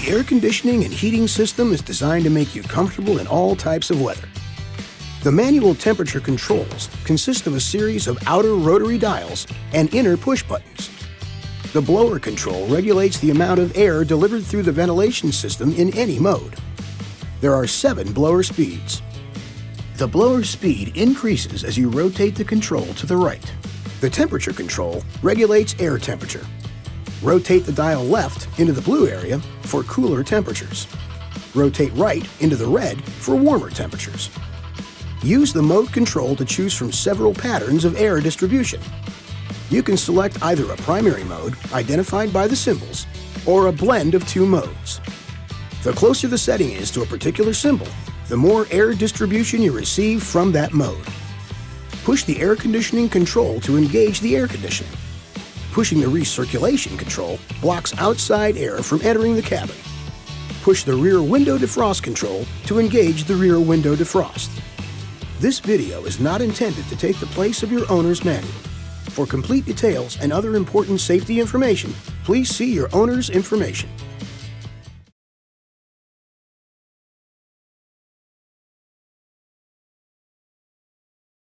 The air conditioning and heating system is designed to make you comfortable in all types of weather. The manual temperature controls consist of a series of outer rotary dials and inner push buttons. The blower control regulates the amount of air delivered through the ventilation system in any mode. There are 7 blower speeds. The blower speed increases as you rotate the control to the right. The temperature control regulates air temperature. Rotate the dial left into the blue area for cooler temperatures. Rotate right into the red for warmer temperatures. Use the mode control to choose from several patterns of air distribution. You can select either a primary mode, identified by the symbols, or a blend of 2 modes. The closer the setting is to a particular symbol, the more air distribution you receive from that mode. Push the air conditioning control to engage the air conditioning. Pushing the recirculation control blocks outside air from entering the cabin. Push the rear window defrost control to engage the rear window defrost. This video is not intended to take the place of your owner's manual. For complete details and other important safety information, please see your owner's information.